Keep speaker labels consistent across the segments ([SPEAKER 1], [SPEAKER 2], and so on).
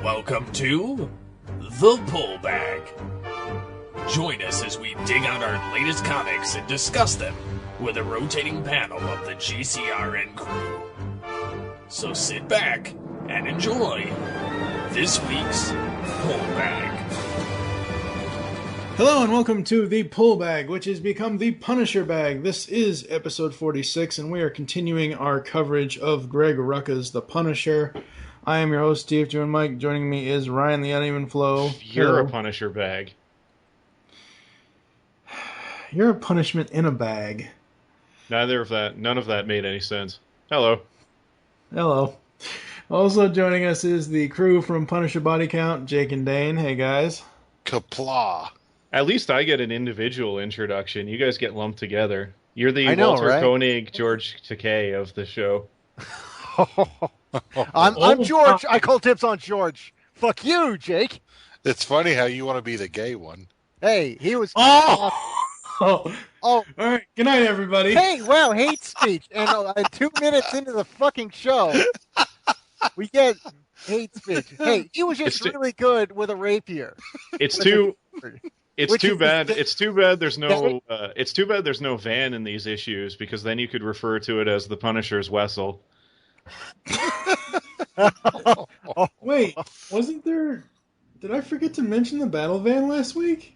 [SPEAKER 1] Welcome to The Pull Bag. Join us as we dig out our latest comics and discuss them with a rotating panel of the GCRN crew. So sit back and enjoy this week's Pull Bag.
[SPEAKER 2] Hello and welcome to The Pull Bag, which has become The Punisher Bag. This is episode 46, and we are continuing our coverage of Greg Rucka's The Punisher. I am your host, Steve, Joe, and Mike. Joining me is Ryan, the Uneven Flow.
[SPEAKER 3] You're a Punisher bag.
[SPEAKER 2] You're a punishment in a bag.
[SPEAKER 3] None of that made any sense. Hello.
[SPEAKER 2] Hello. Also joining us is the crew from Punisher Body Count, Jake and Dane. Hey, guys.
[SPEAKER 4] Kapla.
[SPEAKER 3] At least I get an individual introduction. You guys get lumped together. You're the Walter Koenig, George Takei of the show.
[SPEAKER 5] I'm George. I call tips on George. Fuck you, Jake.
[SPEAKER 4] It's funny how you want to be the gay one.
[SPEAKER 5] Hey, he was...
[SPEAKER 2] Oh. All right. Good night, everybody.
[SPEAKER 5] Hey, wow, hate speech. And 2 minutes into the fucking show, we get hate speech. Hey, he was just really good with a rapier.
[SPEAKER 3] It's too bad. It's too bad there's no van in these issues, because then you could refer to it as the Punisher's Wessel.
[SPEAKER 2] Wait, wasn't there... Did I forget to mention the battle van last week?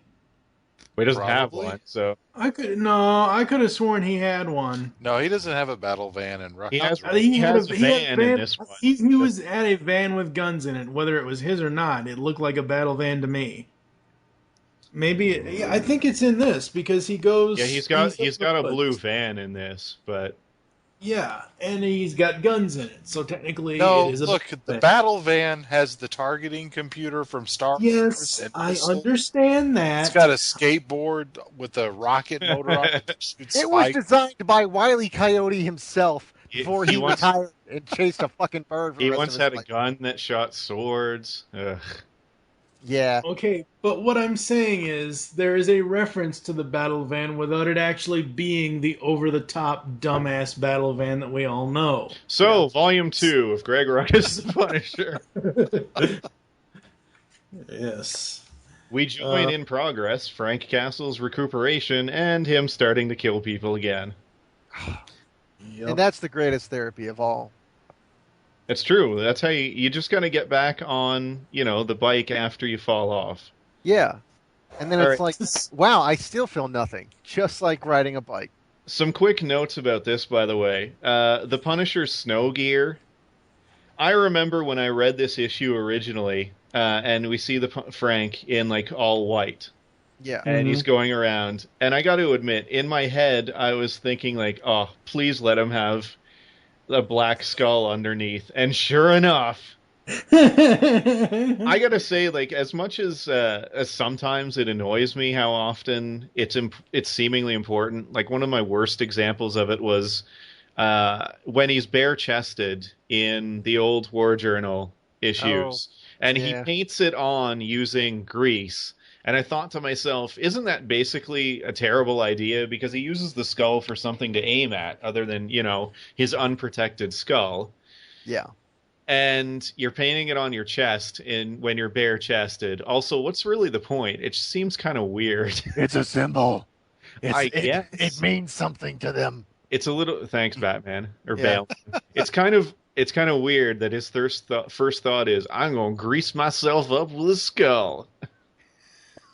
[SPEAKER 3] Well, he doesn't have one, so... I could
[SPEAKER 2] have sworn he had one.
[SPEAKER 4] No, he doesn't have a battle van in Rucka.
[SPEAKER 2] He had a van in this one. He was at a van with guns in it. Whether it was his or not, it looked like a battle van to me. Maybe... I think it's in this, because he goes...
[SPEAKER 3] Yeah, he's got a blue van in this, but...
[SPEAKER 2] Yeah, and he's got guns in it, so technically
[SPEAKER 4] no,
[SPEAKER 2] it is a
[SPEAKER 4] look, the battle van has the targeting computer from Star Wars.
[SPEAKER 2] Yes, I understand that.
[SPEAKER 4] It's got a skateboard with a rocket motor on it.
[SPEAKER 5] It was designed by Wile E. Coyote himself before he retired and chased a fucking bird for the rest
[SPEAKER 3] once
[SPEAKER 5] of his
[SPEAKER 3] had
[SPEAKER 5] life.
[SPEAKER 3] A gun that shot swords. Ugh.
[SPEAKER 5] Yeah.
[SPEAKER 2] Okay, but what I'm saying is there is a reference to the battle van without it actually being the over-the-top dumbass battle van that we all know.
[SPEAKER 3] So, yeah. Volume 2 of Greg Rucka's The Punisher.
[SPEAKER 2] Yes.
[SPEAKER 3] We join in progress, Frank Castle's recuperation, and him starting to kill people again.
[SPEAKER 2] Yep.
[SPEAKER 5] And that's the greatest therapy of all.
[SPEAKER 3] It's true. That's how you just gotta get back on, the bike after you fall off.
[SPEAKER 5] Yeah. And then it's like, wow, I still feel nothing. Just like riding a bike.
[SPEAKER 3] Some quick notes about this, by the way. The Punisher's snow gear. I remember when I read this issue originally, and we see the Frank in, all white.
[SPEAKER 5] Yeah.
[SPEAKER 3] And he's going around. And I gotta admit, in my head, I was thinking, oh, please let him have a black skull underneath, and sure enough, I gotta say, as much as sometimes it annoys me how often it's seemingly important. One of my worst examples of it was when he's bare-chested in the old War Journal issues, and he paints it on using grease. And I thought to myself, isn't that basically a terrible idea? Because he uses the skull for something to aim at, other than, his unprotected skull.
[SPEAKER 5] Yeah.
[SPEAKER 3] And you're painting it on your chest when you're bare-chested. Also, what's really the point? It just seems kind of weird.
[SPEAKER 5] It's a symbol.
[SPEAKER 3] I guess.
[SPEAKER 5] It means something to them.
[SPEAKER 3] It's a little... Thanks, Batman. Or Bale. It's kind of weird that his first thought is, I'm going to grease myself up with a skull.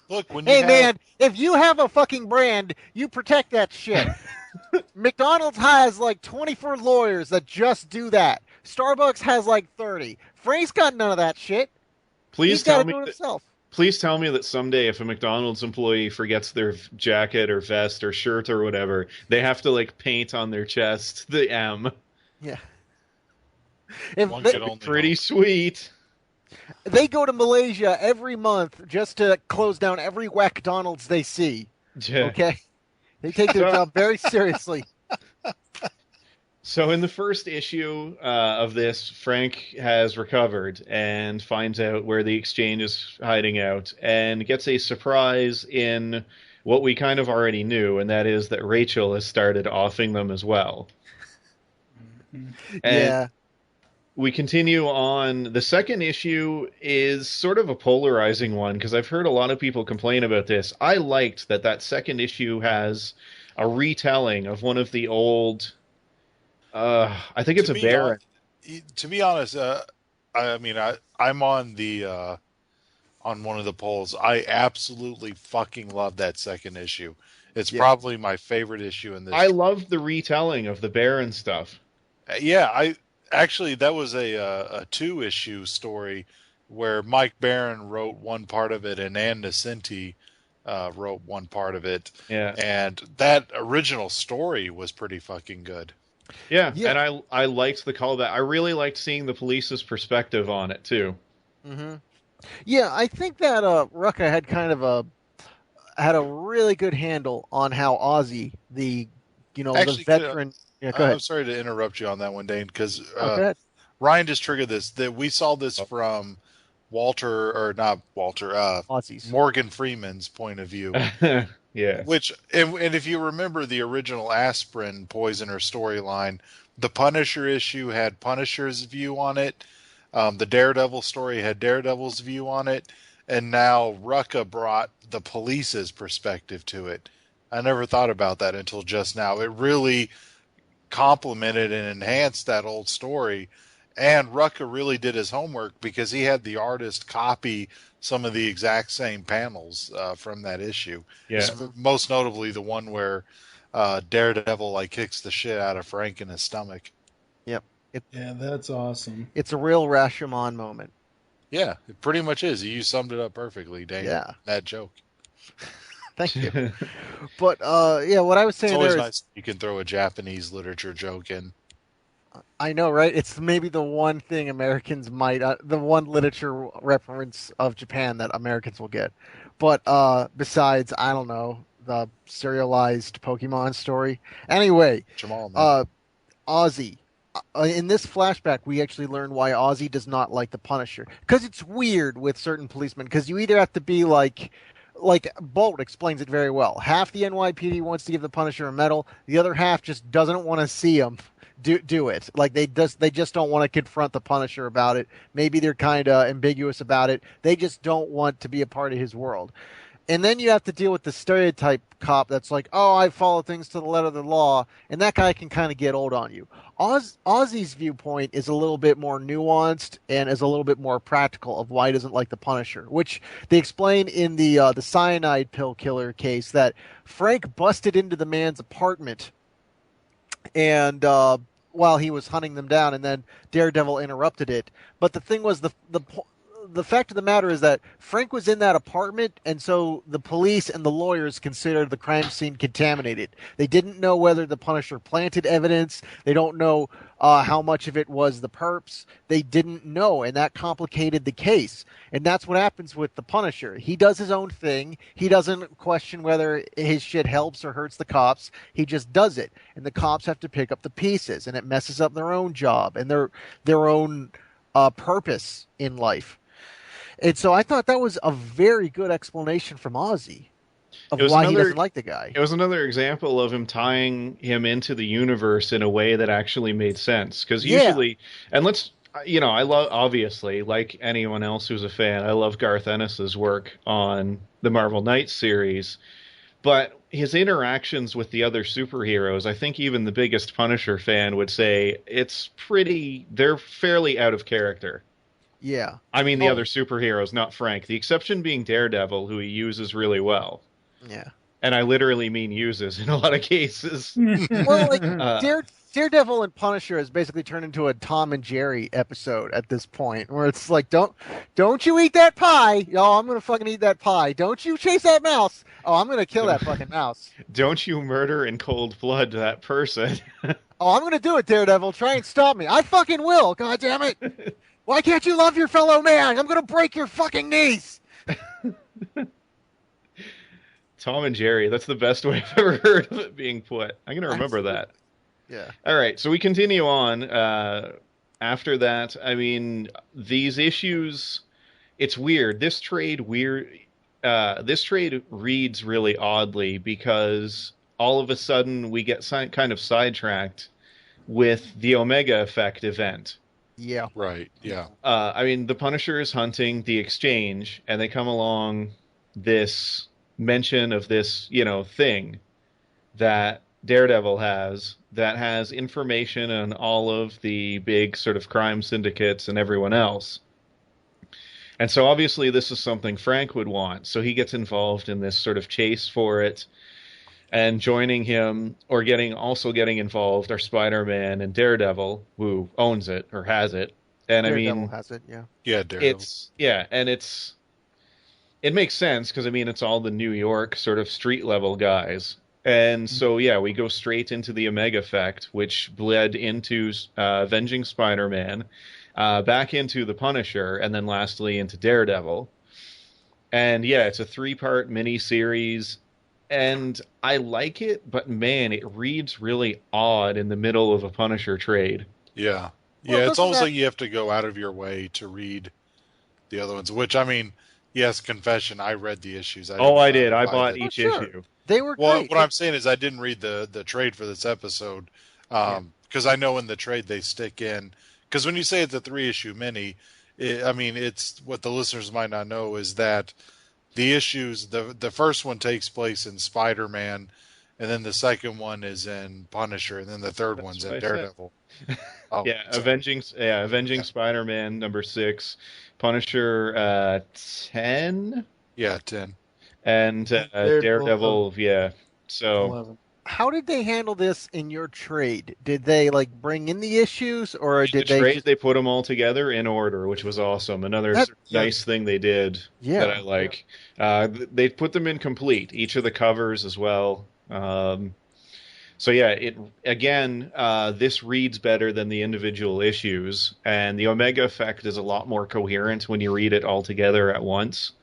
[SPEAKER 5] Look, man, if you have a fucking brand, you protect that shit. McDonald's has 24 lawyers that just do that. Starbucks has 30. Frank's got none of that shit. He's got to do it himself.
[SPEAKER 3] Please tell me that someday if a McDonald's employee forgets their jacket or vest or shirt or whatever, they have to paint on their chest the M.
[SPEAKER 5] Yeah.
[SPEAKER 3] Pretty sweet.
[SPEAKER 5] They go to Malaysia every month just to close down every McDonald's they see.
[SPEAKER 3] Yeah.
[SPEAKER 5] Okay? They take their job very seriously.
[SPEAKER 3] So in the first issue of this, Frank has recovered and finds out where the exchange is hiding out and gets a surprise in what we kind of already knew, and that is that Rachel has started offing them as well.
[SPEAKER 5] Yeah.
[SPEAKER 3] we continue on. The second issue is sort of a polarizing one because I've heard a lot of people complain about this. I liked that second issue has a retelling of one of the old. I think it's a Baron.
[SPEAKER 4] To be honest, I'm on the on one of the polls. I absolutely fucking love that second issue. It's probably my favorite issue in this.
[SPEAKER 3] I love the retelling of the Baron stuff.
[SPEAKER 4] Yeah, that was a 2-issue story where Mike Barron wrote one part of it and Ann Nacenti wrote one part of it.
[SPEAKER 3] Yeah.
[SPEAKER 4] And that original story was pretty fucking good.
[SPEAKER 3] Yeah. And I liked the callback. I really liked seeing the police's perspective on it too.
[SPEAKER 5] Mm-hmm. Yeah, I think that Rucka had had a really good handle on how Ozzy, the veteran. Yeah, go ahead.
[SPEAKER 4] I'm sorry to interrupt you on that one, Dane, because
[SPEAKER 5] Ryan
[SPEAKER 4] just triggered this. That we saw this from Morgan Freeman's point of view.
[SPEAKER 3] Yeah.
[SPEAKER 4] Which, and if you remember the original Aspirin Poisoner storyline, the Punisher issue had Punisher's view on it. The Daredevil story had Daredevil's view on it. And now Rucka brought the police's perspective to it. I never thought about that until just now. It really complemented and enhanced that old story. And Rucka really did his homework because he had the artist copy some of the exact same panels from that issue.
[SPEAKER 3] Yeah.
[SPEAKER 4] Most notably the one where Daredevil kicks the shit out of Frank in his stomach.
[SPEAKER 5] Yep.
[SPEAKER 2] Yeah, that's awesome.
[SPEAKER 5] It's a real Rashomon moment.
[SPEAKER 4] Yeah, it pretty much is. You summed it up perfectly, Dane.
[SPEAKER 5] Yeah.
[SPEAKER 4] That joke.
[SPEAKER 5] Thank you. But what I was saying,
[SPEAKER 4] it's always
[SPEAKER 5] there
[SPEAKER 4] nice
[SPEAKER 5] is,
[SPEAKER 4] you can throw a Japanese literature joke in.
[SPEAKER 5] I know, right? It's maybe the one thing Americans might, the one literature reference of Japan that Americans will get. But besides, I don't know, the serialized Pokemon story. Anyway,
[SPEAKER 4] Jamal,
[SPEAKER 5] Ozzy. In this flashback, we actually learn why Ozzy does not like the Punisher. Because it's weird with certain policemen. Because you either have to be like Bolt explains it very well. Half the NYPD wants to give the Punisher a medal. The other half just doesn't want to see him do it. Like they just don't want to confront the Punisher about it. Maybe they're kind of ambiguous about it. They just don't want to be a part of his world. And then you have to deal with the stereotype cop that's like, oh, I follow things to the letter of the law, and that guy can kind of get old on you. Ozzy's viewpoint is a little bit more nuanced and is a little bit more practical of why he doesn't like the Punisher, which they explain in the cyanide pill killer case that Frank busted into the man's apartment and while he was hunting them down, and then Daredevil interrupted it. But the thing was, the fact of the matter is that Frank was in that apartment, and so the police and the lawyers considered the crime scene contaminated. They didn't know whether the Punisher planted evidence. They don't know how much of it was the perps. They didn't know, and that complicated the case. And that's what happens with the Punisher. He does his own thing. He doesn't question whether his shit helps or hurts the cops. He just does it. And the cops have to pick up the pieces, and it messes up their own job and their own purpose in life. And so I thought that was a very good explanation from Ozzy of why he doesn't like the guy.
[SPEAKER 3] It was another example of him tying him into the universe in a way that actually made sense. Because usually, and I love, obviously, like anyone else who's a fan, I love Garth Ennis's work on the Marvel Knights series. But his interactions with the other superheroes, I think even the biggest Punisher fan would say they're fairly out of character.
[SPEAKER 5] Yeah.
[SPEAKER 3] I mean the other superheroes, not Frank. The exception being Daredevil, who he uses really well.
[SPEAKER 5] Yeah.
[SPEAKER 3] And I literally mean uses in a lot of cases.
[SPEAKER 5] Well, Daredevil and Punisher has basically turned into a Tom and Jerry episode at this point, where it's like, don't you eat that pie. Oh, I'm going to fucking eat that pie. Don't you chase that mouse. Oh, I'm going to kill that fucking mouse.
[SPEAKER 3] Don't you murder in cold blood that person.
[SPEAKER 5] Oh, I'm going to do it, Daredevil. Try and stop me. I fucking will. God damn it. Why can't you love your fellow man? I'm going to break your fucking knees.
[SPEAKER 3] Tom and Jerry, that's the best way I've ever heard of it being put. I'm going to remember that.
[SPEAKER 5] Yeah.
[SPEAKER 3] All right, so we continue on. After that, I mean, these issues, it's weird. This trade reads really oddly because all of a sudden we get kind of sidetracked with the Omega Effect event.
[SPEAKER 5] Yeah.
[SPEAKER 4] Right. Yeah.
[SPEAKER 3] I mean, the Punisher is hunting the Exchange, and they come along this mention of this, thing that Daredevil has that has information on all of the big sort of crime syndicates and everyone else. And so obviously this is something Frank would want. So he gets involved in this sort of chase for it. And joining him or getting involved are Spider-Man and Daredevil, who owns it or has it. And
[SPEAKER 5] Daredevil
[SPEAKER 3] I mean,
[SPEAKER 5] has it, yeah.
[SPEAKER 4] Yeah, Daredevil.
[SPEAKER 3] it makes sense because I mean it's all the New York sort of street level guys. And so yeah, we go straight into the Omega Effect, which bled into Avenging Spider-Man, back into the Punisher, and then lastly into Daredevil. And yeah, it's a 3-part miniseries, and I like it, but man, it reads really odd in the middle of a Punisher trade.
[SPEAKER 4] Yeah.
[SPEAKER 5] Well,
[SPEAKER 4] Yeah, it's
[SPEAKER 5] doesn't
[SPEAKER 4] almost
[SPEAKER 5] that-
[SPEAKER 4] like you have to go out of your way to read the other ones, which, I mean, yes, confession, I read the issues.
[SPEAKER 3] I did. I
[SPEAKER 4] buy
[SPEAKER 3] bought
[SPEAKER 4] the-
[SPEAKER 3] each
[SPEAKER 5] sure.
[SPEAKER 3] issue.
[SPEAKER 5] They were
[SPEAKER 4] Well,
[SPEAKER 5] great.
[SPEAKER 4] what I'm saying is I didn't read the trade for this episode because I know in the trade they stick in, because when you say it's a 3-issue mini, I mean, it's what the listeners might not know is that the issues, the first one takes place in Spider-Man, and then the second one is in Punisher, and then the third
[SPEAKER 3] That's
[SPEAKER 4] one's
[SPEAKER 3] what
[SPEAKER 4] in
[SPEAKER 3] I said.
[SPEAKER 4] Daredevil. Oh,
[SPEAKER 3] Yeah,
[SPEAKER 4] sorry.
[SPEAKER 3] Avenging Spider-Man #6, Punisher 10,
[SPEAKER 4] Yeah, 10.
[SPEAKER 3] and Daredevil, yeah. So
[SPEAKER 2] 11.
[SPEAKER 5] How did they handle this in your trade? Did they like bring in the issues, or
[SPEAKER 3] the
[SPEAKER 5] did they
[SPEAKER 3] trade
[SPEAKER 5] just...
[SPEAKER 3] they put them all together in order, which was awesome. Another
[SPEAKER 5] That-
[SPEAKER 3] nice thing they did
[SPEAKER 5] Yeah.
[SPEAKER 3] that I like. They put them in complete, each of the covers as well. So yeah, this reads better than the individual issues, and the Omega Effect is a lot more coherent when you read it all together at once.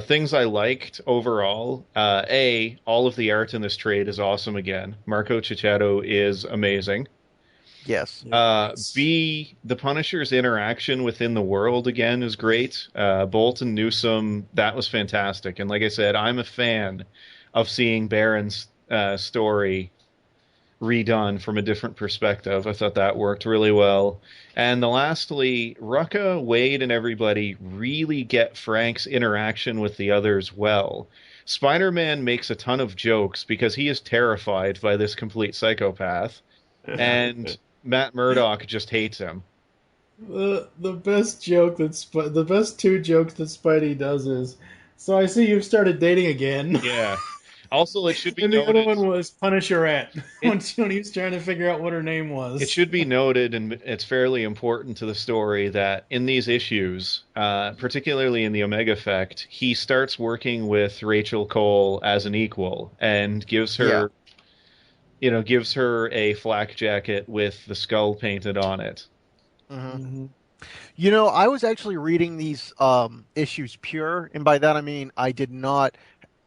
[SPEAKER 3] Things I liked overall. All of the art in this trade is awesome again. Marco Cicchetto is amazing.
[SPEAKER 5] Yes.
[SPEAKER 3] B, the Punisher's interaction within the world again is great. Bolt and Newsom, that was fantastic. And like I said, I'm a fan of seeing Baron's story redone from a different perspective. I thought that worked really well. And lastly, Rucka, Wade, and everybody really get Frank's interaction with the others well. Spider-Man makes a ton of jokes because he is terrified by this complete psychopath, and Matt Murdock just hates him.
[SPEAKER 2] The best the best 2 jokes that Spidey does is, so I see you've started dating again.
[SPEAKER 3] Yeah. Also, it should be
[SPEAKER 2] And the
[SPEAKER 3] noted,
[SPEAKER 2] other one was Punisherette, when he was trying to figure out what her name was.
[SPEAKER 3] it should be noted, and it's fairly important to the story, that in these issues, particularly in the Omega Effect, he starts working with Rachel Cole as an equal and gives her, gives her a flak jacket with the skull painted on it.
[SPEAKER 2] Mm-hmm.
[SPEAKER 5] You know, I was actually reading these issues pure, and by that I mean I did not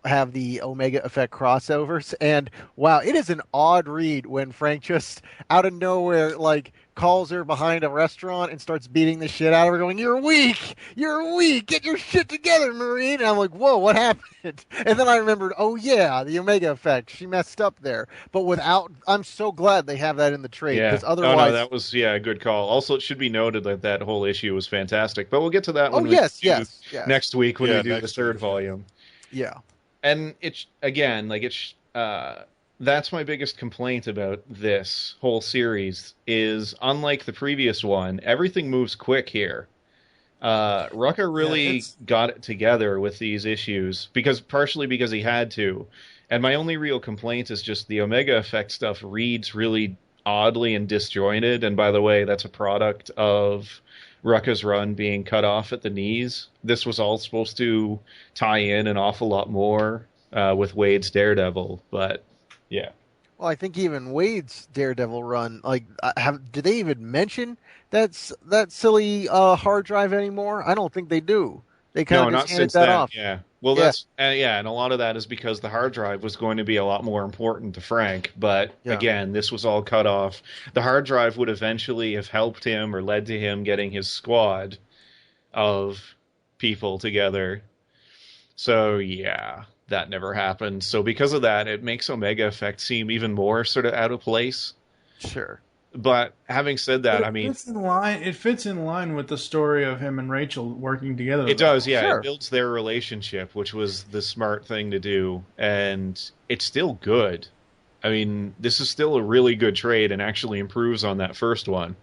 [SPEAKER 5] have the Omega Effect crossovers, and wow, it is an odd read when Frank just out of nowhere like calls her behind a restaurant and starts beating the shit out of her, going, "You're weak! You're weak! Get your shit together, Marine!" And I'm like, "Whoa, what happened?" And then I remembered, oh yeah, the Omega Effect. She messed up there. But I'm so glad they have that in the trade,
[SPEAKER 3] Yeah.
[SPEAKER 5] because otherwise,
[SPEAKER 3] that was a good call. Also, it should be noted that that whole issue was fantastic. But we'll get to that
[SPEAKER 5] oh
[SPEAKER 3] when
[SPEAKER 5] yes,
[SPEAKER 3] we do
[SPEAKER 5] yes,
[SPEAKER 3] next week when
[SPEAKER 4] Yeah,
[SPEAKER 3] we do the
[SPEAKER 4] next
[SPEAKER 3] third
[SPEAKER 4] week.
[SPEAKER 3] volume.
[SPEAKER 5] yeah.
[SPEAKER 3] And it's again, that's my biggest complaint about this whole series is, unlike the previous one, everything moves quick here. Rucka really got it together with these issues, partially because he had to. And my only real complaint is just the Omega Effect stuff reads really oddly and disjointed. And by the way, that's a product of Rucka's run being cut off at the knees. This was all supposed to tie in an awful lot more with Wade's Daredevil, but yeah.
[SPEAKER 5] Well, I think even Wade's Daredevil run, like, do they even mention that silly hard drive anymore? I don't think they do. They kind of
[SPEAKER 3] not
[SPEAKER 5] just handed
[SPEAKER 3] since
[SPEAKER 5] that
[SPEAKER 3] then.
[SPEAKER 5] off.
[SPEAKER 3] Yeah. Well,
[SPEAKER 5] Yeah.
[SPEAKER 3] that's and a lot of that is because the hard drive was going to be a lot more important to Frank. But
[SPEAKER 5] Yeah.
[SPEAKER 3] again, this was all cut off. The hard drive would eventually have helped him or led to him getting his squad of people together. So yeah, that never happened. So because of that, it makes Omega Effect seem even more sort of out of place.
[SPEAKER 5] Sure.
[SPEAKER 3] But having said that,
[SPEAKER 2] But
[SPEAKER 3] I mean,
[SPEAKER 2] fits in line. It fits in line with the story of him and Rachel working together.
[SPEAKER 3] it
[SPEAKER 2] though.
[SPEAKER 3] does, yeah.
[SPEAKER 5] Sure.
[SPEAKER 3] It builds their relationship, which was the smart thing to do, and it's still good. I mean, this is still a really good trade and actually improves on that first one.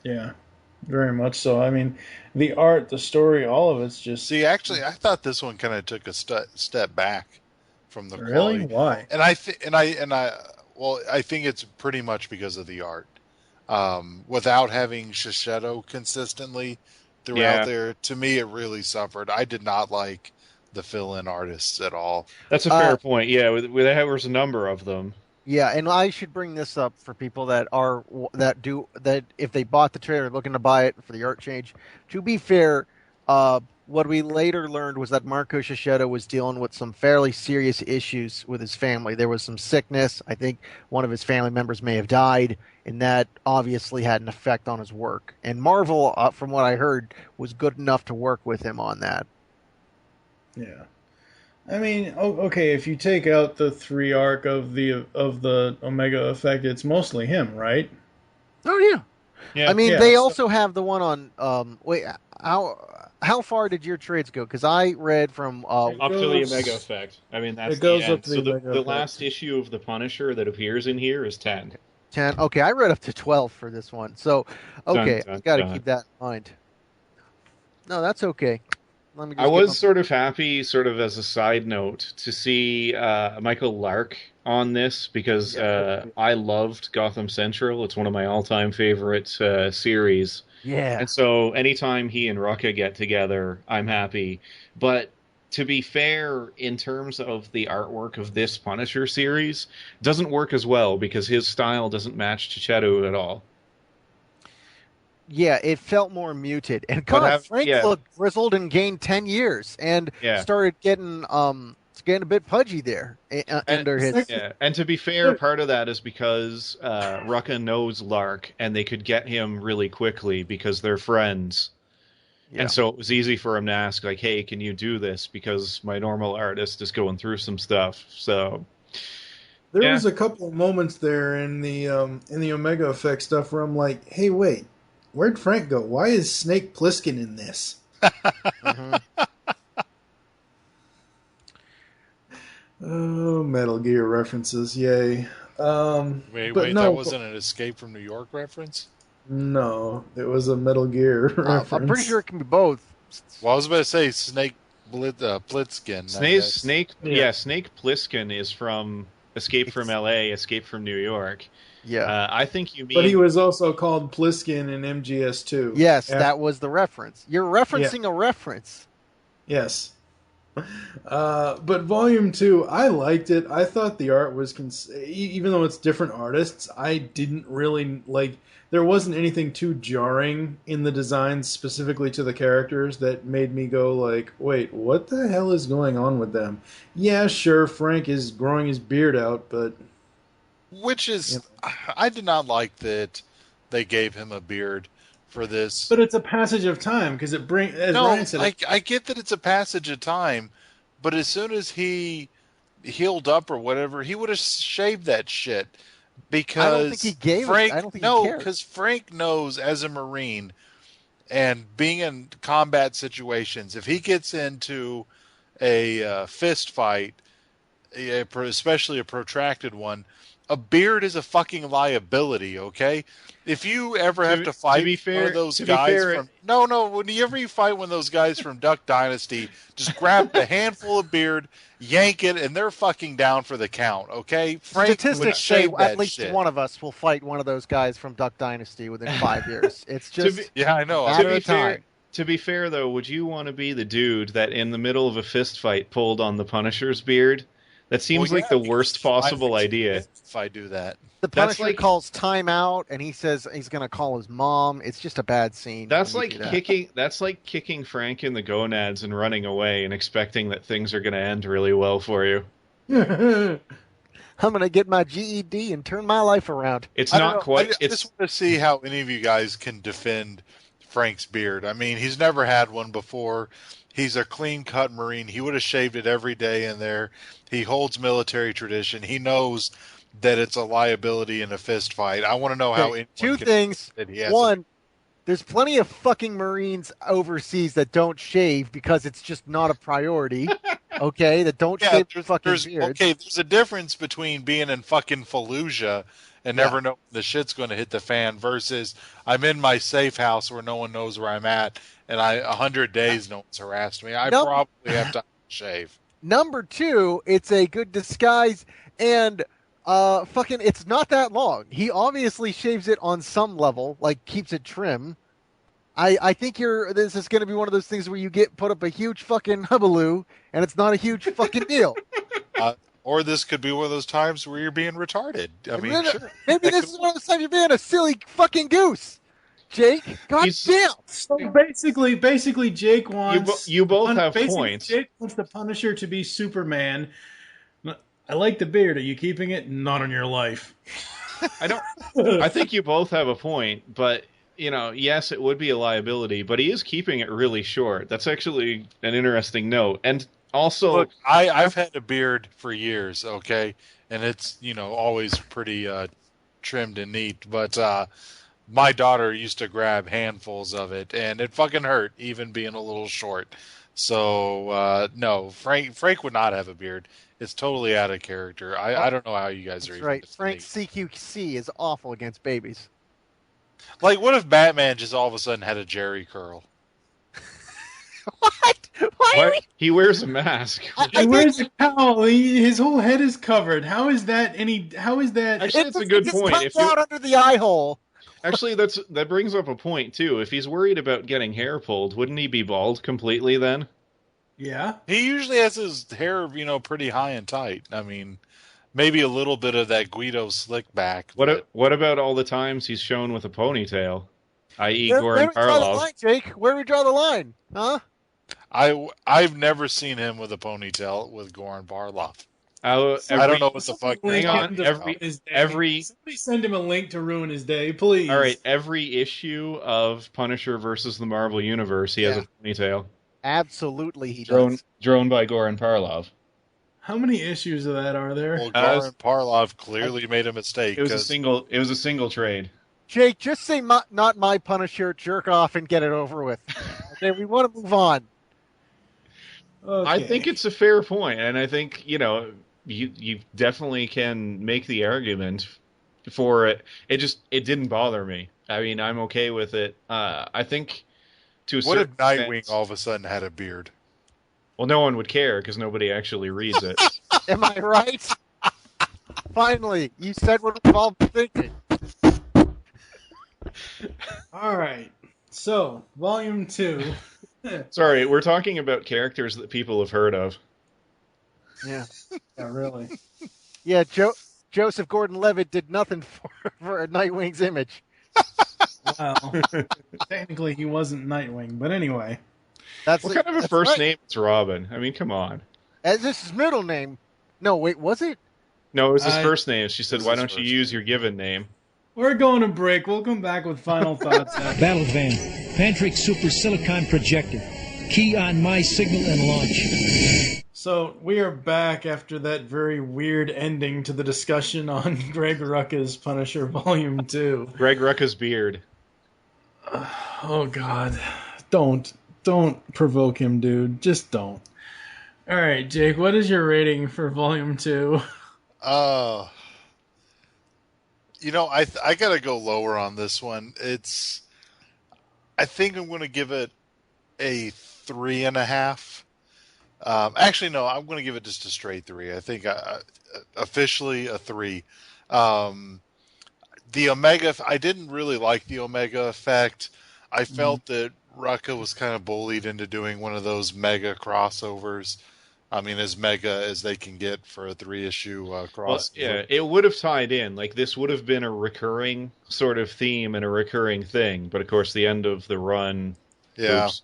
[SPEAKER 2] Yeah, very much so. I mean, the art, the story, all of it's just
[SPEAKER 4] See, actually, I thought this one kind of took a step back from the
[SPEAKER 2] really
[SPEAKER 4] quality,
[SPEAKER 2] why.
[SPEAKER 4] and well, I think it's pretty much because of the art. Without having Shiseido consistently throughout
[SPEAKER 3] Yeah,
[SPEAKER 4] there, to me, it really suffered. I did not like the fill-in artists at all.
[SPEAKER 3] that's a fair point. Yeah, there was a number of them.
[SPEAKER 5] Yeah, and I should bring this up for people that if they bought the trailer looking to buy it for the art change. To be fair, what we later learned was that Marco Shiseido was dealing with some fairly serious issues with his family. There was some sickness. I think one of his family members may have died, and that obviously had an effect on his work. And Marvel, from what I heard, was good enough to work with him on that.
[SPEAKER 2] Yeah. I mean, okay, if you take out the 3 arc of the Omega Effect, it's mostly him, right?
[SPEAKER 5] Oh yeah.
[SPEAKER 3] Yeah,
[SPEAKER 5] I mean,
[SPEAKER 2] Yeah,
[SPEAKER 5] they
[SPEAKER 2] so-
[SPEAKER 5] also have the one on. Wait, how far did your trades go? Because I read from
[SPEAKER 3] up to the
[SPEAKER 2] goes-
[SPEAKER 3] Omega Effect. I mean, that's
[SPEAKER 2] it goes
[SPEAKER 3] the end.
[SPEAKER 2] up to the
[SPEAKER 3] So the
[SPEAKER 2] Omega
[SPEAKER 3] last
[SPEAKER 2] Effect.
[SPEAKER 3] issue of the Punisher that appears in here is 10.
[SPEAKER 5] 10. Okay, I read up to 12 for this one. So, okay,
[SPEAKER 3] Dun,
[SPEAKER 5] I got to
[SPEAKER 3] dun.
[SPEAKER 5] keep that in mind. No, that's okay. Let me just
[SPEAKER 3] I
[SPEAKER 5] get
[SPEAKER 3] was
[SPEAKER 5] my-
[SPEAKER 3] sort of happy, sort of as a side note, to see Michael Lark on this because I loved Gotham Central. It's one of my all-time favorite series.
[SPEAKER 5] Yeah.
[SPEAKER 3] And so anytime he and Rucka get together, I'm happy. But to be fair, in terms of the artwork of this Punisher series, doesn't work as well because his style doesn't match Checheto at all.
[SPEAKER 5] Yeah, it felt more muted. And
[SPEAKER 3] But
[SPEAKER 5] God, Frank
[SPEAKER 3] yeah.
[SPEAKER 5] looked grizzled and gained 10 years and
[SPEAKER 3] Yeah.
[SPEAKER 5] started getting a bit pudgy there under his.
[SPEAKER 3] Yeah, and to be fair, part of that is because Rucka knows Lark, and they could get him really quickly because they're friends.
[SPEAKER 5] Yeah.
[SPEAKER 3] And so it was easy for him to ask, like, hey, can you do this? Because my normal artist is going through some stuff. So
[SPEAKER 2] There
[SPEAKER 3] Yeah.
[SPEAKER 2] was a couple of moments there in the Omega Effect stuff where I'm like, hey, wait, where'd Frank go? Why is Snake Plissken in this?
[SPEAKER 5] Mhm.
[SPEAKER 2] Oh, Metal Gear references, yay.
[SPEAKER 4] Wait,
[SPEAKER 2] but no,
[SPEAKER 4] that wasn't an Escape from New York reference?
[SPEAKER 2] No, it was a Metal Gear reference.
[SPEAKER 5] I'm pretty sure it can be both.
[SPEAKER 4] Well, I was about to say Snake Plissken.
[SPEAKER 3] Snake Plissken is from Escape from L.A., Escape from New York.
[SPEAKER 5] Yeah.
[SPEAKER 3] I think you mean...
[SPEAKER 2] But he was also called Pliskin in MGS2.
[SPEAKER 5] Yes,
[SPEAKER 2] Yeah.
[SPEAKER 5] that was the reference. You're referencing a reference.
[SPEAKER 2] Yes. But Volume 2, I liked it. I thought the art was, even though it's different artists, I didn't really, there wasn't anything too jarring in the designs specifically to the characters that made me go like, wait, what the hell is going on with them? Yeah, sure, Frank is growing his beard out, but...
[SPEAKER 4] Which is, I did not like that they gave him a beard for this.
[SPEAKER 2] But it's a passage of time, because it brings, as
[SPEAKER 4] No,
[SPEAKER 2] Ryan said...
[SPEAKER 4] I get that it's a passage of time, but as soon as he healed up or whatever, he would have shaved that shit. Because
[SPEAKER 5] I don't think he gave it.
[SPEAKER 4] Frank,
[SPEAKER 5] I don't think he
[SPEAKER 4] no,
[SPEAKER 5] cared.
[SPEAKER 4] because Frank knows as a Marine and being in combat situations, if he gets into a fist fight, especially a protracted one, a beard is a fucking liability, okay? If you ever have to fight one of those guys from... No, whenever you fight one of those guys from Duck Dynasty, just grab a handful of beard, yank it, and they're fucking down for the count, okay? Frank would
[SPEAKER 5] Statistics say
[SPEAKER 4] shave
[SPEAKER 5] at
[SPEAKER 4] that
[SPEAKER 5] least
[SPEAKER 4] shit.
[SPEAKER 5] one of us will fight one of those guys from Duck Dynasty within 5 years. It's just
[SPEAKER 4] Yeah, I know.
[SPEAKER 5] a matter of
[SPEAKER 3] fair,
[SPEAKER 5] time.
[SPEAKER 3] to be fair, though, would you want to be the dude that in the middle of a fist fight pulled on the Punisher's beard? That seems
[SPEAKER 4] Well,
[SPEAKER 3] like
[SPEAKER 4] yeah,
[SPEAKER 3] the worst
[SPEAKER 4] because
[SPEAKER 3] possible
[SPEAKER 4] I'm
[SPEAKER 3] idea.
[SPEAKER 4] if I do that.
[SPEAKER 5] The
[SPEAKER 3] That's
[SPEAKER 5] Punisher
[SPEAKER 3] like-
[SPEAKER 5] calls time out, and he says he's going to call his mom. It's just a bad scene.
[SPEAKER 3] That's
[SPEAKER 5] when you
[SPEAKER 3] like
[SPEAKER 5] do that.
[SPEAKER 3] kicking. That's like kicking Frank in the gonads and running away and expecting that things are going to end really well for you.
[SPEAKER 5] I'm going to get my GED and turn my life around.
[SPEAKER 3] It's
[SPEAKER 4] I don't
[SPEAKER 3] not
[SPEAKER 4] know.
[SPEAKER 3] quite.
[SPEAKER 4] I just want to see how any of you guys can defend Frank's beard. I mean, he's never had one before. He's a clean-cut Marine. He would have shaved it every day in there. He holds military tradition. He knows that it's a liability in a fist fight. I want to know how anyone
[SPEAKER 5] two
[SPEAKER 4] can
[SPEAKER 5] things.
[SPEAKER 4] that he has
[SPEAKER 5] One, there's plenty of fucking Marines overseas that don't shave because it's just not a priority. Okay, that don't shave their fucking beards.
[SPEAKER 4] Okay, there's a difference between being in fucking Fallujah and never know when the shit's going to hit the fan versus I'm in my safe house where no one knows where I'm at and 100 days no one's harassed me. I probably have to shave.
[SPEAKER 5] Number two, it's a good disguise, and fucking, it's not that long. He obviously shaves it on some level, like keeps it trim. I think this is going to be one of those things where you put up a huge fucking hubaloo, and it's not a huge fucking deal.
[SPEAKER 4] Or this could be one of those times where you're being retarded. Sure.
[SPEAKER 5] Maybe this is one of those times you're being a silly fucking goose, Jake. God damn.
[SPEAKER 2] So basically, Jake wants
[SPEAKER 3] you both have points.
[SPEAKER 2] Jake wants the Punisher to be Superman. I like the beard. Are you keeping it? Not on your life.
[SPEAKER 3] I think you both have a point, but yes, it would be a liability, but he is keeping it really short. That's actually an interesting note. And also,
[SPEAKER 4] look, I've had a beard for years, okay, and it's always pretty trimmed and neat. But my daughter used to grab handfuls of it, and it fucking hurt, even being a little short. So no, Frank would not have a beard. It's totally out of character. I don't know how you guys are. That's
[SPEAKER 5] right. Frank's CQC is awful against babies.
[SPEAKER 4] Like, what if Batman just all of a sudden had a Jerry curl?
[SPEAKER 5] What? Why?
[SPEAKER 3] He wears a mask.
[SPEAKER 2] He wears a cowl. His whole head is covered. How is that?
[SPEAKER 3] Actually, that's a good point.
[SPEAKER 5] It comes out under the eye hole.
[SPEAKER 3] Actually, that brings up a point too. If he's worried about getting hair pulled, wouldn't he be bald completely then?
[SPEAKER 2] Yeah.
[SPEAKER 4] He usually has his hair, pretty high and tight. I mean, maybe a little bit of that Guido slick back.
[SPEAKER 3] What about all the times he's shown with a ponytail, i.e. Goran
[SPEAKER 5] Where we draw the
[SPEAKER 3] Parlov?
[SPEAKER 5] line, Jake? Where we draw the line? Huh?
[SPEAKER 4] I've never seen him with a ponytail with Goran Parlov.
[SPEAKER 3] I
[SPEAKER 4] don't know what the fuck.
[SPEAKER 3] Hang on. Every
[SPEAKER 2] somebody send him a link to ruin his day, please.
[SPEAKER 3] All right. Every issue of Punisher versus the Marvel Universe, he has a ponytail.
[SPEAKER 5] Absolutely, he does.
[SPEAKER 3] Drawn by Goran Parlov.
[SPEAKER 2] How many issues of that are there?
[SPEAKER 4] Well, Goran Parlov clearly made a mistake.
[SPEAKER 3] It was a single trade.
[SPEAKER 5] Jake, just say not my Punisher, jerk off, and get it over with. Okay, we want to move on.
[SPEAKER 2] Okay.
[SPEAKER 3] I think it's a fair point, and I think you definitely can make the argument for it. It didn't bother me. I mean, I'm okay with it. I think to a
[SPEAKER 4] what if
[SPEAKER 3] certain
[SPEAKER 4] Nightwing
[SPEAKER 3] extent,
[SPEAKER 4] all of a sudden had a beard?
[SPEAKER 3] well, no one would care because nobody actually reads it.
[SPEAKER 5] Am I right? Finally, you said what we've all been thinking.
[SPEAKER 2] All right. So, Volume 2.
[SPEAKER 3] Sorry, we're talking about characters that people have heard of.
[SPEAKER 5] Yeah.
[SPEAKER 2] Yeah, really.
[SPEAKER 5] Yeah, Joseph Gordon-Levitt did nothing for Nightwing's image.
[SPEAKER 2] Well, technically he wasn't Nightwing, but anyway.
[SPEAKER 3] What kind of a first name is Robin? I mean, come on.
[SPEAKER 5] This is his middle name. No, wait, was it?
[SPEAKER 3] No, it was his first name. She said, why don't you use your given name?
[SPEAKER 2] We're going to break. We'll come back with final thoughts.
[SPEAKER 6] Battle van. Pantric Super Silicon Projector. Key on my signal and launch.
[SPEAKER 2] So we are back after that very weird ending to the discussion on Greg Rucka's Punisher Volume 2.
[SPEAKER 3] Greg Rucka's beard.
[SPEAKER 2] Oh, God. Don't provoke him, dude. Just don't. All right, Jake, what is your rating for Volume 2?
[SPEAKER 4] I gotta go lower on this one. I think I'm going to give it a 3.5. Actually, no, I'm going to give it just a straight 3. I think officially a 3. The Omega, I didn't really like the Omega effect. I felt that Rucka was kind of bullied into doing one of those mega crossovers. I mean, as mega as they can get for a 3-issue crossover.
[SPEAKER 3] Well, yeah, it would have tied in. Like, this would have been a recurring sort of theme and a recurring thing. But, of course, the end of the run...
[SPEAKER 4] Yeah.
[SPEAKER 3] Oops.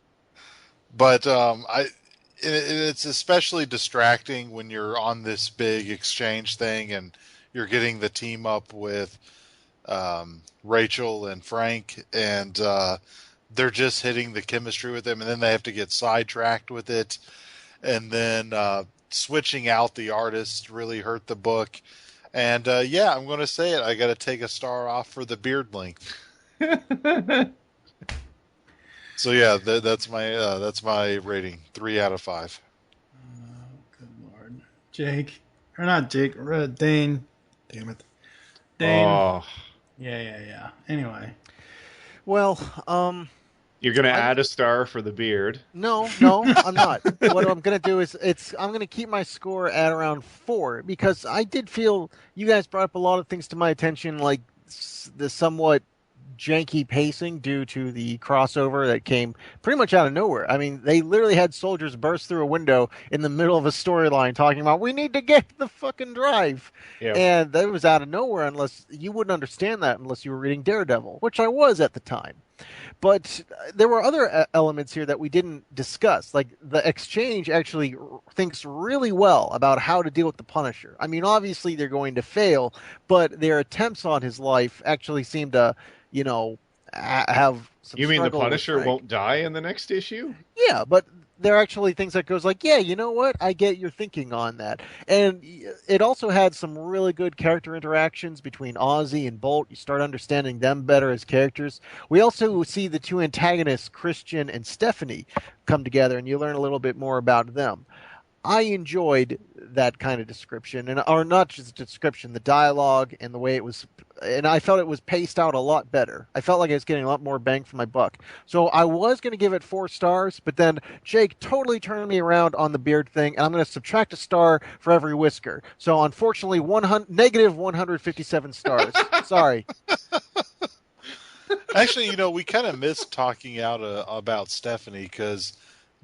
[SPEAKER 4] But it's especially distracting when you're on this big exchange thing and you're getting the team up with Rachel and Frank, and they're just hitting the chemistry with them, and then they have to get sidetracked with it. And then switching out the artist really hurt the book. And yeah, I'm going to say it. I got to take a star off for the beard length. So yeah, that's my rating. 3 out of 5.
[SPEAKER 2] Good lord. Jake. Or not Jake, Dane. Damn it. Dane.
[SPEAKER 3] Oh,
[SPEAKER 2] Yeah. Anyway.
[SPEAKER 5] Well,
[SPEAKER 3] you're gonna add a star for the beard.
[SPEAKER 5] No, I'm not. What I'm going to do is I'm going to keep my score at around 4 because I did feel you guys brought up a lot of things to my attention, like the somewhat janky pacing due to the crossover that came pretty much out of nowhere. I mean, they literally had soldiers burst through a window in the middle of a storyline talking about, we need to get the fucking drive.
[SPEAKER 3] Yeah.
[SPEAKER 5] And that was out of nowhere, unless you wouldn't understand that unless you were reading Daredevil, which I was at the time. But there were other elements here that we didn't discuss. Like the Exchange actually thinks really well about how to deal with the Punisher. I mean, obviously they're going to fail, but their attempts on his life actually seem to, have some
[SPEAKER 3] You mean the
[SPEAKER 5] struggle with
[SPEAKER 3] Punisher
[SPEAKER 5] Frank.
[SPEAKER 3] won't die in the next issue?
[SPEAKER 5] Yeah, but there are actually things that goes like, yeah, you know what? I get your thinking on that. And it also had some really good character interactions between Ozzy and Bolt. You start understanding them better as characters. We also see the two antagonists, Christian and Stephanie, come together, and you learn a little bit more about them. I enjoyed that kind of description, or not just description, the dialogue and the way it was, and I felt it was paced out a lot better. I felt like I was getting a lot more bang for my buck. So I was going to give it 4 stars, but then Jake totally turned me around on the beard thing, and I'm going to subtract a star for every whisker. So unfortunately, negative 157 stars. Sorry.
[SPEAKER 4] Actually, we kind of missed talking out about Stephanie because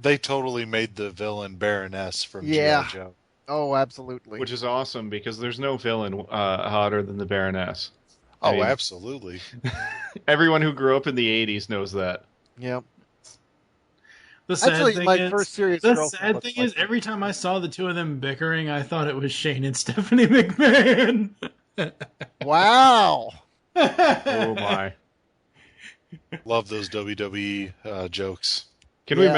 [SPEAKER 4] they totally made the villain Baroness from G.I. Joe.
[SPEAKER 5] Oh, absolutely.
[SPEAKER 3] Which is awesome because there's no villain hotter than the Baroness.
[SPEAKER 4] Absolutely.
[SPEAKER 3] Everyone who grew up in the 80s knows that.
[SPEAKER 5] Yep.
[SPEAKER 2] The sad thing is,
[SPEAKER 5] like
[SPEAKER 2] every time I saw the two of them bickering, I thought it was Shane and Stephanie McMahon.
[SPEAKER 5] Wow.
[SPEAKER 3] Oh my.
[SPEAKER 4] Love those WWE jokes.
[SPEAKER 3] Can we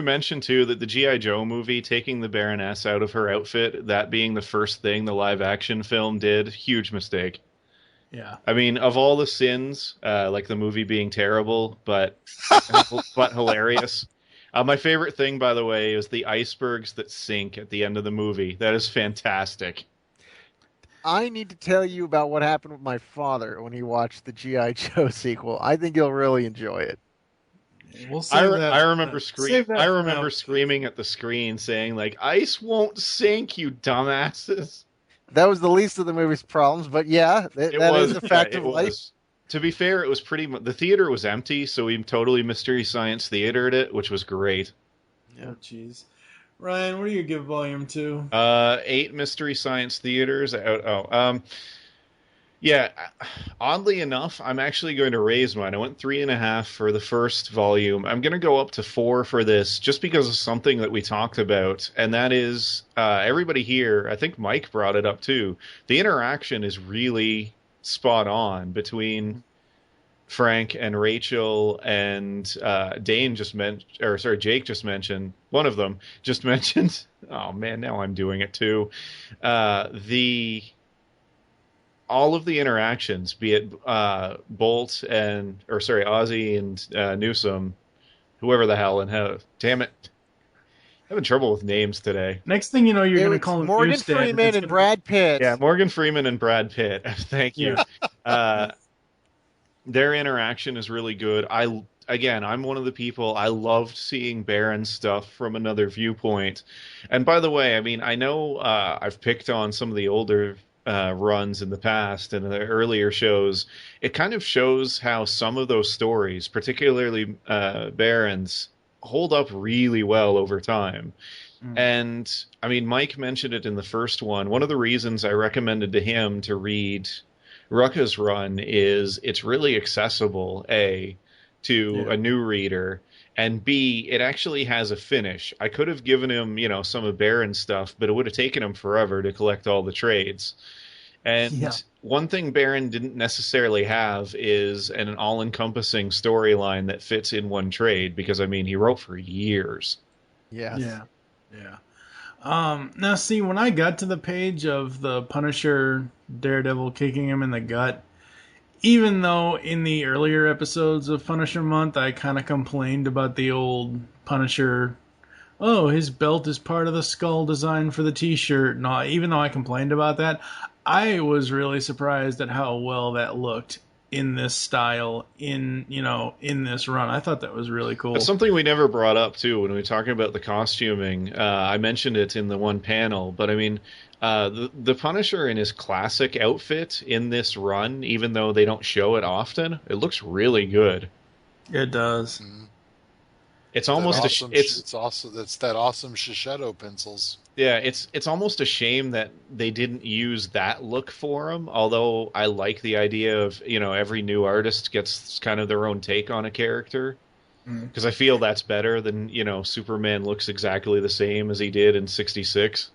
[SPEAKER 3] mention too that the G.I. Joe movie, taking the Baroness out of her outfit, that being the first thing the live action film did, huge mistake.
[SPEAKER 2] Yeah.
[SPEAKER 3] I mean, of all the sins, like the movie being terrible, but hilarious. My favorite thing, by the way, is the icebergs that sink at the end of the movie. That is fantastic.
[SPEAKER 5] I need to tell you about what happened with my father when he watched the G.I. Joe sequel. I think he'll really enjoy it.
[SPEAKER 2] We'll save that.
[SPEAKER 3] I remember screaming at the screen saying, like, ice won't sink, you dumbasses.
[SPEAKER 5] That was the least of the movie's problems, but yeah, that is a fact of life.
[SPEAKER 3] To be fair, it was the theater was empty, so we totally Mystery Science Theatered it, which was great.
[SPEAKER 2] Yeah. Oh, jeez. Ryan, what do you give Volume 2?
[SPEAKER 3] 8 Mystery Science Theaters. Yeah, oddly enough, I'm actually going to raise mine. I went 3.5 for the first volume. I'm going to go up to 4 for this, just because of something that we talked about, and that is everybody here. I think Mike brought it up too. The interaction is really spot on between Frank and Rachel and Jake just mentioned. One of them just mentioned. Oh man, now I'm doing it too. All of the interactions, be it Ozzy and Newsom, whoever the hell, and how, damn it, I'm having trouble with names today.
[SPEAKER 2] Next thing you know, you're going to call them
[SPEAKER 5] Morgan Freeman and Brad Pitt.
[SPEAKER 3] Yeah, Morgan Freeman and Brad Pitt. Thank you. Yeah. Their interaction is really good. I'm one of the people, I loved seeing Baron stuff from another viewpoint. And by the way, I mean, I know I've picked on some of the older runs in the past and the earlier shows. It kind of shows how some of those stories, particularly Baron's, hold up really well over time. And I mean, Mike mentioned it in the first one. One of the reasons I recommended to him to read Rucka's run is it's really accessible, A, to a new reader, and B, it actually has a finish. I could have given him, some of Baron's stuff, but it would have taken him forever to collect all the trades. And one thing Baron didn't necessarily have is an all-encompassing storyline that fits in one trade, because, I mean, he wrote for years.
[SPEAKER 5] Yes.
[SPEAKER 2] Yeah. Now, see, when I got to the page of the Punisher Daredevil kicking him in the gut, even though in the earlier episodes of Punisher Month I kind of complained about the old Punisher, oh, his belt is part of the skull design for the t-shirt. No, even though I complained about that, I was really surprised at how well that looked in this style, in this run. I thought that was really cool.
[SPEAKER 3] It's something we never brought up, too, when we were talking about the costuming. I mentioned it in the one panel, but I mean, the Punisher in his classic outfit in this run, even though they don't show it often, it looks really good.
[SPEAKER 2] It does.
[SPEAKER 4] Mm-hmm.
[SPEAKER 3] It's almost
[SPEAKER 4] it's that awesome Shiseido pencils.
[SPEAKER 3] Yeah, it's almost a shame that they didn't use that look for him. Although I like the idea of every new artist gets kind of their own take on a character, because I feel that's better than Superman looks exactly the same as he did in '66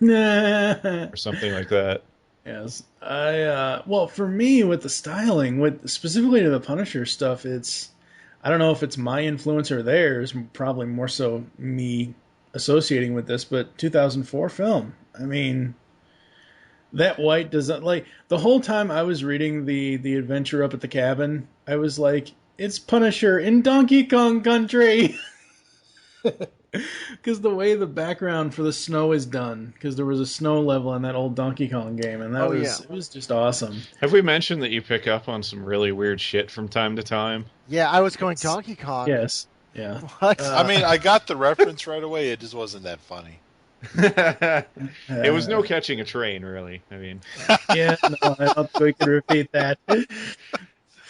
[SPEAKER 3] or something like that.
[SPEAKER 2] Yes, well, for me with the styling, with specifically to the Punisher stuff, I don't know if it's my influence or theirs, probably more so me associating with this, but 2004 film. I mean, that white design, like, the whole time I was reading the adventure up at the cabin, I was like, it's Punisher in Donkey Kong Country. Because the way the background for the snow is done, because there was a snow level in that old Donkey Kong game, and it was just awesome.
[SPEAKER 3] Have we mentioned that you pick up on some really weird shit from time to time?
[SPEAKER 5] Yeah, I was going Donkey Kong.
[SPEAKER 2] Yes. Yeah.
[SPEAKER 5] What?
[SPEAKER 4] I mean, I got the reference right away. It just wasn't that funny.
[SPEAKER 3] It was no catching a train, really. I mean,
[SPEAKER 2] yeah, no, I don't think we can repeat that.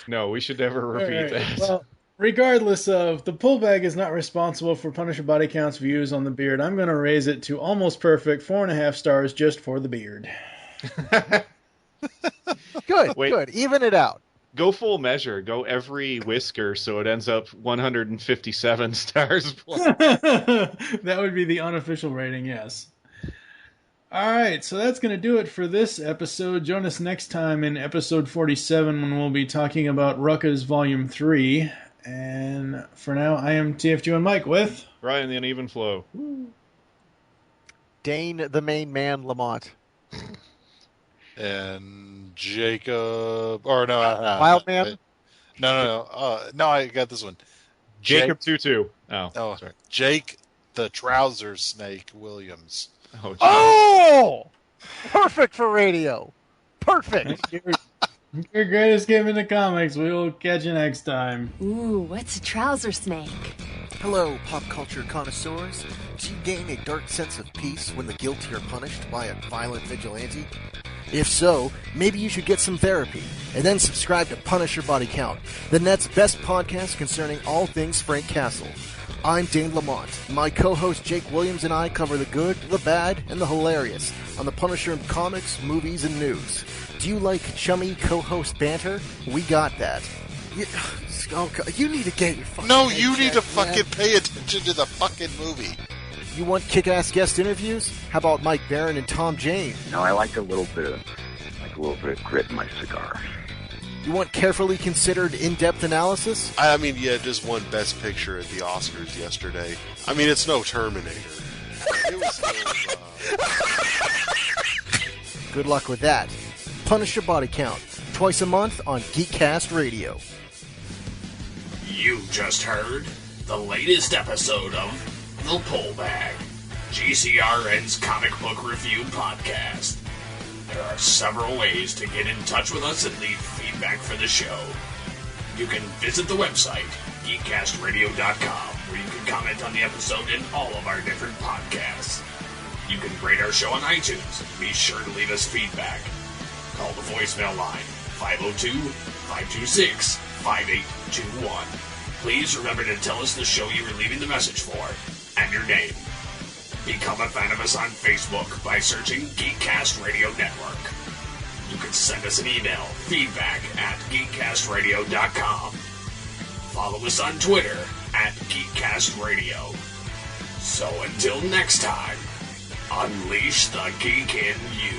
[SPEAKER 3] No, we should never repeat that.
[SPEAKER 2] Well, regardless of, the pull bag is not responsible for Punisher Body Count's views on the beard. I'm going to raise it to almost perfect, 4.5 stars just for the beard.
[SPEAKER 5] Good,
[SPEAKER 3] Wait.
[SPEAKER 5] good. Even it out.
[SPEAKER 3] Go full measure. Go every whisker so it ends up 157 stars.
[SPEAKER 2] That would be the unofficial rating, yes. All right, so that's going to do it for this episode. Join us next time in episode 47 when we'll be talking about Rucka's Volume 3. And for now, I am TFG and Mike with
[SPEAKER 3] Ryan the Uneven Flow.
[SPEAKER 5] Dane the main man Lamont.
[SPEAKER 4] And Jacob, or no,
[SPEAKER 5] Wildman?
[SPEAKER 4] No, I got this one.
[SPEAKER 3] Jacob Tutu. Oh, sorry.
[SPEAKER 4] Jake the Trouser Snake Williams.
[SPEAKER 3] Oh, geez.
[SPEAKER 5] Oh! Perfect for radio. Perfect.
[SPEAKER 2] your greatest game in the comics. We will catch you next time.
[SPEAKER 7] Ooh, what's a trouser snake?
[SPEAKER 8] Hello, pop culture connoisseurs. Do you gain a dark sense of peace when the guilty are punished by a violent vigilante? If so, maybe you should get some therapy, and then subscribe to Punisher Body Count, the net's best podcast concerning all things Frank Castle. I'm Dane Lamont. My co-host Jake Williams and I cover the good, the bad, and the hilarious on the Punisher in comics, movies, and news. Do you like chummy co-host banter? We got that. You need to get your fucking
[SPEAKER 4] No,
[SPEAKER 8] head
[SPEAKER 4] you need
[SPEAKER 8] checked,
[SPEAKER 4] to fucking
[SPEAKER 8] man.
[SPEAKER 4] pay attention to the fucking movie.
[SPEAKER 8] You want kick-ass guest interviews? How about Mike Barron and Tom Jane?
[SPEAKER 9] No, I like a little bit of grit in my cigar.
[SPEAKER 8] You want carefully considered in-depth analysis?
[SPEAKER 4] I mean, yeah, just won Best Picture at the Oscars yesterday. I mean, it's no Terminator. It was still,
[SPEAKER 8] Good luck with that. Punisher Body Count, twice a month on Geekcast Radio.
[SPEAKER 1] You just heard the latest episode of The Pull Bag, GCRN's comic book review podcast. There are several ways to get in touch with us and leave feedback for the show. You can visit the website, geekcastradio.com, where you can comment on the episode and all of our different podcasts. You can rate our show on iTunes. Be sure to leave us feedback. Call the voicemail line, 502-526-5821. Please remember to tell us the show you were leaving the message for, and your name. Become a fan of us on Facebook by searching Geekcast Radio Network. You can send us an email, feedback@geekcastradio.com. Follow us on Twitter @GeekCastRadio. So until next time, unleash the geek in you.